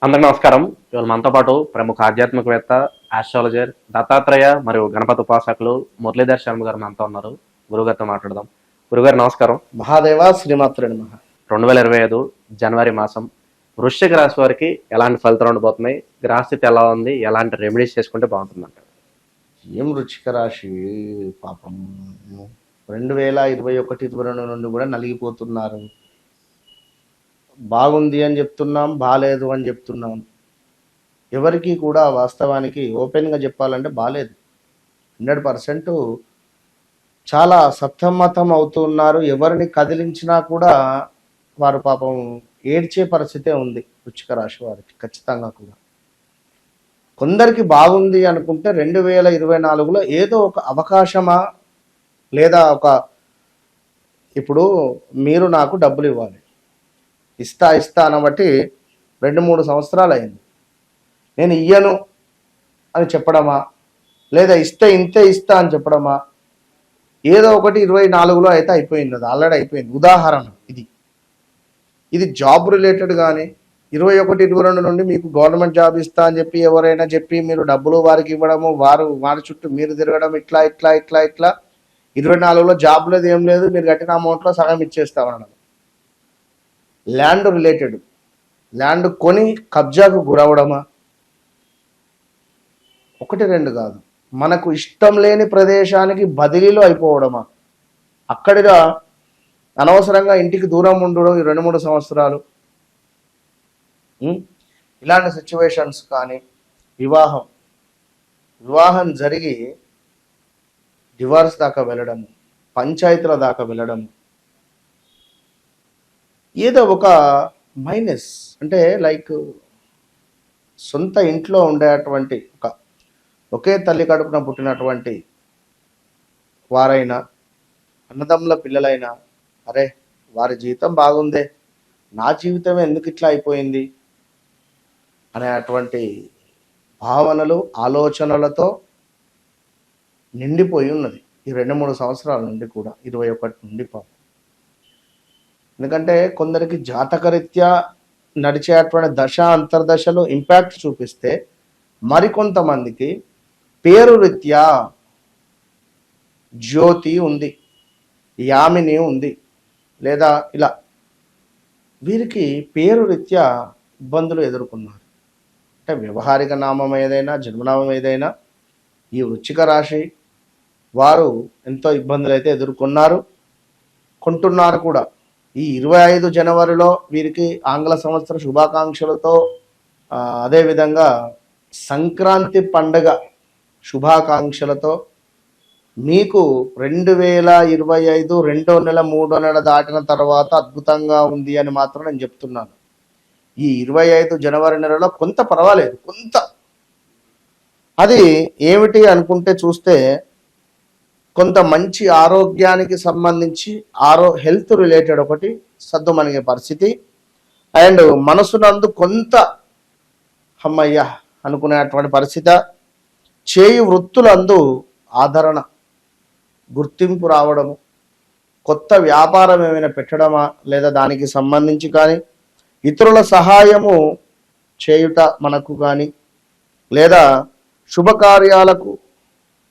అందరికీ నమస్కారం. ఇవాళ మనతో పాటు ప్రముఖ ఆధ్యాత్మికవేత్త, ఆస్ట్రాలజర్, దత్తాత్రేయ మరియు గణపతి ఉపాసకులు మురళీధర్ శర్మ గారు మనతో ఉన్నారు. గురుగారితో మాట్లాడదాం. గురుగారు నమస్కారం. మహాదేవ శ్రీమాత్రుడి మహా 2025 జనవరి మాసం వృశ్చిక రాశి వారికి ఎలాంటి ఫలితాలు ఉండబోతున్నాయి? గ్రహస్థితి ఎలా ఉంది? ఎలాంటి రెమెడీస్ చేసుకుంటే బాగుంటుందంట? ఏం వృచ్చిక రాశి పాపం 2021-22 నుండి కూడా నలిగిపోతున్నారు. బాగుంది అని చెప్తున్నాం, బాలేదు అని చెప్తున్నాం. ఎవరికి కూడా వాస్తవానికి ఓపెన్గా చెప్పాలంటే బాలేదు. 100% చాలా సతమతం అవుతున్నారు. ఎవరిని కదిలించినా కూడా వారు పాపం ఏడ్చే పరిస్థితే ఉంది వృచ్చిక రాశి వారికి ఖచ్చితంగా కూడా. కొందరికి బాగుంది అనుకుంటే 2024లో ఏదో ఒక అవకాశమా లేదా ఇప్పుడు మీరు నాకు డబ్బులు ఇవ్వాలి, ఇస్తా అనబట్టి 2-3 సంవత్సరాలు అయింది. నేను ఇయ్యను అని చెప్పడమా, లేదా ఇంతే ఇస్తా అని చెప్పడమా, ఏదో ఒకటి 24లో అయితే అయిపోయింది. అది ఆల్రెడీ అయిపోయింది. ఉదాహరణ ఇది జాబ్ రిలేటెడ్ కానీ 21-22 నుండి మీకు గవర్నమెంట్ జాబ్ ఇస్తా అని చెప్పి ఎవరైనా చెప్పి మీరు డబ్బులు వారికి ఇవ్వడము, వారి చుట్టూ మీరు తిరగడం, ఇట్లా 24లో జాబ్ లేదు, ఏం లేదు, మీరు కట్టిన అమౌంట్లో సగం ఇచ్చేస్తామనడం. ల్యాండ్ రిలేటెడ్, ల్యాండ్ కొని కబ్జాకు గురవడమా, 1-2 కాదు, మనకు ఇష్టం లేని ప్రదేశానికి బదిలీలో అయిపోవడమా, అక్కడిగా అనవసరంగా ఇంటికి దూరం ఉండడం 2-3 సంవత్సరాలు, ఇలాంటి సిచ్యువేషన్స్ కానీ, వివాహం జరిగి డివార్స్ దాకా వెళ్ళడము, పంచాయతీల దాకా వెళ్ళడము, ఏదో ఒక మైనస్. అంటే లైక్ సొంత ఇంట్లో ఉండేటువంటి ఒకే తల్లి కడుపున పుట్టినటువంటి వారైనా, అన్నదమ్ముల పిల్లలైనా, అరే వారి జీవితం బాగుందే, నా జీవితమే ఎందుకు ఇట్లా అయిపోయింది అనేటువంటి భావనలు, ఆలోచనలతో నిండిపోయి ఉన్నది ఈ 2-3 సంవత్సరాల నుండి కూడా, 21 నుండి పాపం. ఎందుకంటే కొందరికి జాతకరీత్యా నడిచేటువంటి దశ అంతర్దశలు ఇంపాక్ట్ చూపిస్తే, మరికొంతమందికి పేరు రీత్యా జ్యోతి ఉంది, యామిని ఉంది, లేదా ఇలా వీరికి పేరు రీత్యా ఇబ్బందులు ఎదుర్కొన్నారు. అంటే వ్యవహారిక నామం ఏదైనా, జన్మనామం ఏదైనా, ఈ వృశ్చిక రాశి వారు ఎంతో ఇబ్బందులు అయితే కొంటున్నారు కూడా. ఈ 25 జనవరిలో వీరికి ఆంగ్ల సంవత్సర శుభాకాంక్షలతో, అదేవిధంగా సంక్రాంతి పండగ శుభాకాంక్షలతో మీకు 2025 2వ నెల 3వ నెల దాటిన తర్వాత అద్భుతంగా ఉంది అని మాత్రం నేను చెప్తున్నాను. ఈ 25 జనవరి నెలలో కొంత పర్వాలేదు, కొంత అది ఏమిటి అనుకుంటే చూస్తే, కొంత మంచి ఆరోగ్యానికి సంబంధించి హెల్త్ రిలేటెడ్ ఒకటి సద్దుమణిగే పరిస్థితి, అండ్ మనసునందు కొంత అమ్మయ్య అనుకునేటువంటి పరిస్థితి, చేయి వృత్తులందు ఆదరణ, గుర్తింపు రావడము, కొత్త వ్యాపారం ఏమైనా పెట్టడమా, లేదా దానికి సంబంధించి కానీ ఇతరుల సహాయము చేయుట మనకు కానీ, లేదా శుభకార్యాలకు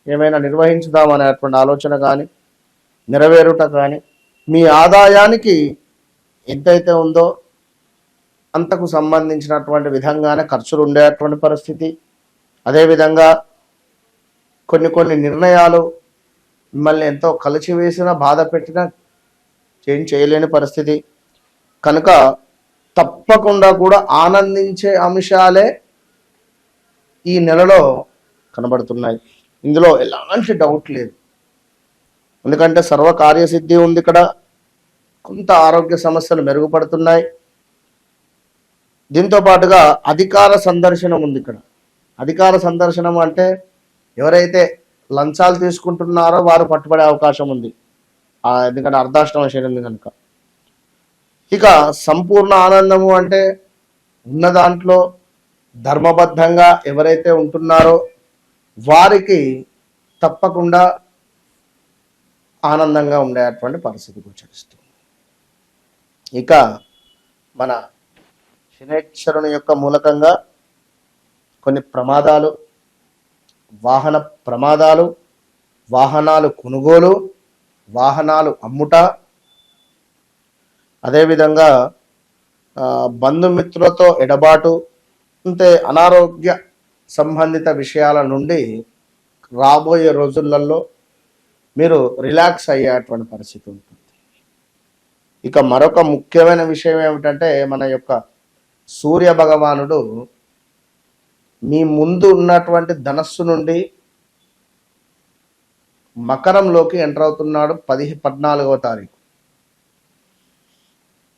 ఏమైనా నిర్వహించుదామనేటువంటి ఆలోచన కానీ నెరవేరుట కానీ, మీ ఆదాయానికి ఎంతైతే ఉందో అంతకు సంబంధించినటువంటి విధంగానే ఖర్చులు ఉండేటువంటి పరిస్థితి. అదేవిధంగా కొన్ని నిర్ణయాలు మిమ్మల్ని ఎంతో కలిచివేసినా, బాధ పెట్టినా చేంజ్ చేయలేని పరిస్థితి. కనుక తప్పకుండా కూడా ఆనందించే అంశాలే ఈ నెలలో కనబడుతున్నాయి. ఇందులో ఎలాంటి డౌట్ లేదు. ఎందుకంటే సర్వకార్యసిద్ధి ఉంది ఇక్కడ, కొంత ఆరోగ్య సమస్యలు మెరుగుపడుతున్నాయి. దీంతో పాటుగా అధికార సందర్శనం ఉంది ఇక్కడ. అధికార సందర్శనం అంటే ఎవరైతే లంచాలు తీసుకుంటున్నారో వారు పట్టుబడే అవకాశం ఉంది, ఎందుకంటే అర్ధాష్టమ శని ఉంది కనుక. ఇక సంపూర్ణ ఆనందము అంటే ఉన్న దాంట్లో ధర్మబద్ధంగా ఎవరైతే ఉంటున్నారో వారికి తప్పకుండా ఆనందంగా ఉండేటువంటి పరిస్థితి గోచరిస్తుంది. ఇక మన శనేశ్వరుని యొక్క మూలకంగా కొన్ని ప్రమాదాలు, వాహన ప్రమాదాలు, వాహనాలు కొనుగోలు, వాహనాలు అమ్ముట, అదేవిధంగా బంధుమిత్రులతో ఎడబాటు, అంటే అనారోగ్య సంబంధిత విషయాల నుండి రాబోయే రోజులలో మీరు రిలాక్స్ అయ్యేటువంటి పరిస్థితి ఉంటుంది. ఇక మరొక ముఖ్యమైన విషయం ఏమిటంటే, మన యొక్క సూర్య భగవానుడు మీ ముందు ఉన్నటువంటి ధనస్సు నుండి మకరంలోకి ఎంటర్ అవుతున్నాడు 14వ తారీఖు.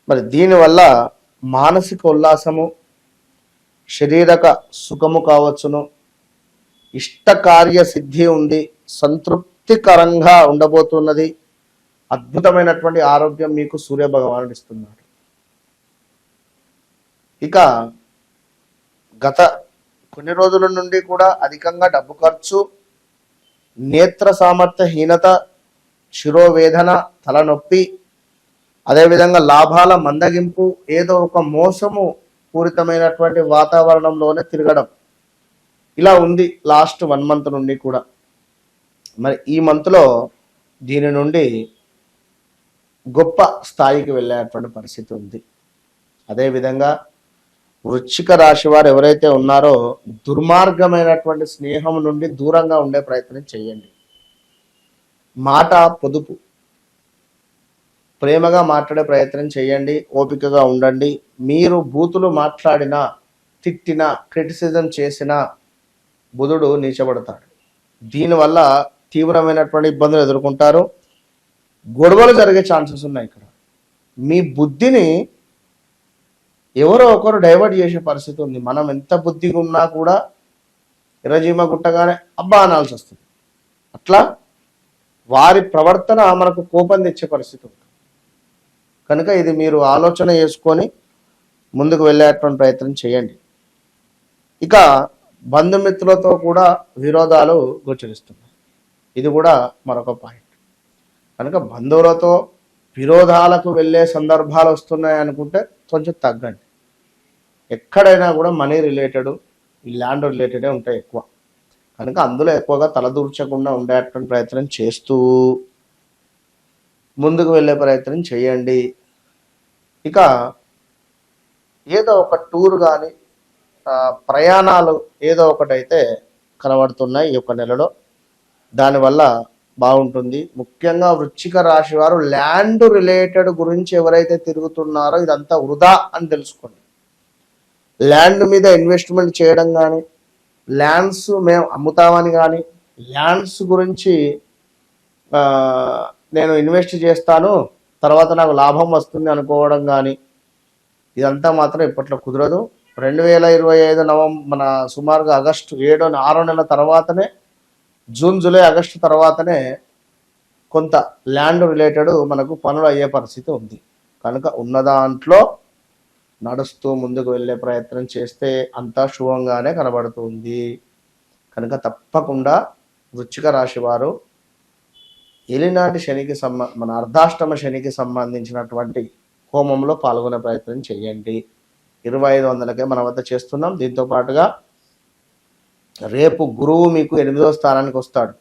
మరి దీనివల్ల మానసిక ఉల్లాసము, శారీరక సుఖము కావచ్చును, ఇష్టకార్య సిద్ధి ఉంది, సంతృప్తికరంగా ఉండబోతున్నది, అద్భుతమైనటువంటి ఆరోగ్యం మీకు సూర్య భగవానుడు ఇస్తున్నాడు. ఇక గత కొన్ని రోజుల నుండి కూడా అధికంగా డబ్బు ఖర్చు, నేత్ర సామర్థ్యహీనత, శిరోవేదన, తలనొప్పి, అదేవిధంగా లాభాల మందగింపు, ఏదో ఒక మోసము పూరితమైనటువంటి వాతావరణంలోనే తిరగడం, ఇలా ఉంది లాస్ట్ 1 మంత్ నుండి కూడా. మరి ఈ మంత్లో దీని నుండి గొప్ప స్థాయికి వెళ్ళేటువంటి పరిస్థితి ఉంది. అదేవిధంగా వృశ్చిక రాశి వారు ఎవరైతే ఉన్నారో దుర్మార్గమైనటువంటి స్నేహం నుండి దూరంగా ఉండే ప్రయత్నం చేయండి. మాట పొదుపు, ప్రేమగా మాట్లాడే ప్రయత్నం చేయండి, ఓపికగా ఉండండి. మీరు బూతులు మాట్లాడినా, తిట్టినా, క్రిటిసిజం చేసినా బుధుడు నీచబడతాడు. దీనివల్ల తీవ్రమైనటువంటి ఇబ్బందులు ఎదుర్కొంటారు. గొడవలు జరిగే ఛాన్సెస్ ఉన్నాయి. ఇక్కడ మీ బుద్ధిని ఎవరో ఒకరు డైవర్ట్ చేసే పరిస్థితి ఉంది. మనం ఎంత బుద్ధిగా ఉన్నా కూడా ఎర్రజీమ గుట్టగానే అబ్బా అనాల్సి వస్తుంది. అట్లా వారి ప్రవర్తన మనకు కోపం తెచ్చే పరిస్థితి ఉంటుంది. కనుక ఇది మీరు ఆలోచన చేసుకొని ముందుకు వెళ్ళేటువంటి ప్రయత్నం చేయండి. ఇక బంధుమిత్రులతో కూడా విరోధాలు గోచరిస్తున్నాయి. ఇది కూడా మరొక పాయింట్. కనుక బంధువులతో విరోధాలకు వెళ్ళే సందర్భాలు వస్తున్నాయి అనుకుంటే కొంచెం తగ్గండి. ఎక్కడైనా కూడా మనీ రిలేటెడ్, ఈ ల్యాండ్ రిలేటెడే ఉంటాయి ఎక్కువ. కనుక అందులో ఎక్కువగా తలదూర్చకుండా ఉండేటువంటి ప్రయత్నం చేస్తూ ముందుకు వెళ్ళే ప్రయత్నం చేయండి. ఇక ఏదో ఒక టూర్ కానీ ప్రయాణాలు ఏదో ఒకటైతే కనబడుతున్నాయి ఈ యొక్క నెలలో. దానివల్ల బాగుంటుంది. ముఖ్యంగా వృశ్చిక రాశి వారు ల్యాండ్ రిలేటెడ్ గురించి ఎవరైతే తిరుగుతున్నారో ఇదంతా వృధా అని తెలుసుకోండి. ల్యాండ్ మీద ఇన్వెస్ట్మెంట్ చేయడం కానీ, ల్యాండ్స్ మేము అమ్ముతామని కానీ, ల్యాండ్స్ గురించి నేను ఇన్వెస్ట్ చేస్తాను తర్వాత నాకు లాభం వస్తుంది అనుకోవడం కానీ, ఇదంతా మాత్రం ఇప్పట్లో కుదరదు. 2025 మన సుమారుగా ఆగస్టు 6 నెలల తర్వాతనే, జూన్ జూలై ఆగస్టు తర్వాతనే కొంత ల్యాండ్ రిలేటెడ్ మనకు పనులు అయ్యే పరిస్థితి ఉంది. కనుక ఉన్న దాంట్లో నడుస్తూ ముందుకు వెళ్ళే ప్రయత్నం చేస్తే అంతా శుభంగానే కనబడుతుంది. కనుక తప్పకుండా వృశ్చిక రాశి వారు ఏలినాటి శనికి మన అర్ధాష్టమ శనికి సంబంధించినటువంటి హోమంలో పాల్గొనే ప్రయత్నం చేయండి. 2500కే మన వద్ద చేస్తున్నాం. దీంతో పాటుగా రేపు గురువు మీకు 8వ స్థానానికి వస్తాడు.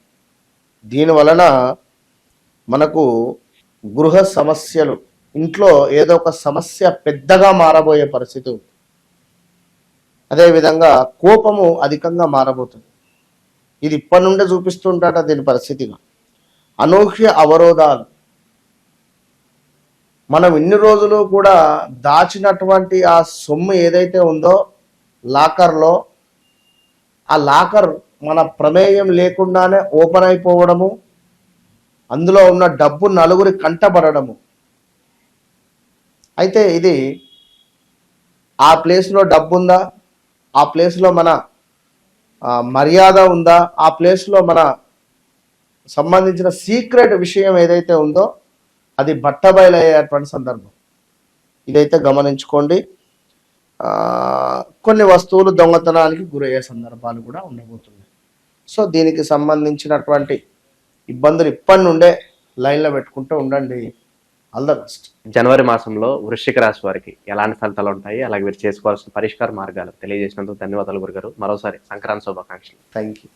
దీని వలన మనకు గృహ సమస్యలు, ఇంట్లో ఏదో ఒక సమస్య పెద్దగా మారబోయే పరిస్థితి ఉంది. అదేవిధంగా కోపము అధికంగా మారబోతుంది. ఇది ఇప్పటి నుండే చూపిస్తుంటాట దీని పరిస్థితిగా. అనూహ్య అవరోధాలు, మనం ఇన్ని రోజులు కూడా దాచినటువంటి ఆ సొమ్ము ఏదైతే ఉందో లాకర్లో, ఆ లాకర్ మన ప్రమేయం లేకుండానే ఓపెన్ అయిపోవడము, అందులో ఉన్న డబ్బు నలుగురి కంటపడము. అయితే ఇది ఆ ప్లేస్లో డబ్బు ఉందా, ఆ ప్లేస్లో మన మర్యాద ఉందా, ఆ ప్లేస్లో మన సంబంధించిన సీక్రెట్ విషయం ఏదైతే ఉందో అది బట్టబయలయ్యేటువంటి సందర్భం. ఇదైతే గమనించుకోండి. కొన్ని వస్తువులు దొంగతనానికి గురయ్యే సందర్భాలు కూడా ఉండబోతున్నాయి. సో దీనికి సంబంధించినటువంటి ఇబ్బందులు ఇప్పటి నుండే లైన్లో పెట్టుకుంటూ ఉండండి. All the best. జనవరి మాసంలో వృశ్చిక రాశి వారికి ఎలాంటి ఫలితాలు ఉంటాయి, అలాగే వీరు చేసుకోవాల్సిన పరిష్కార మార్గాలు తెలియజేసినందుకు ధన్యవాదాలు గురుగారు. మరోసారి సంక్రాంతి శుభాకాంక్షలు. Thank you.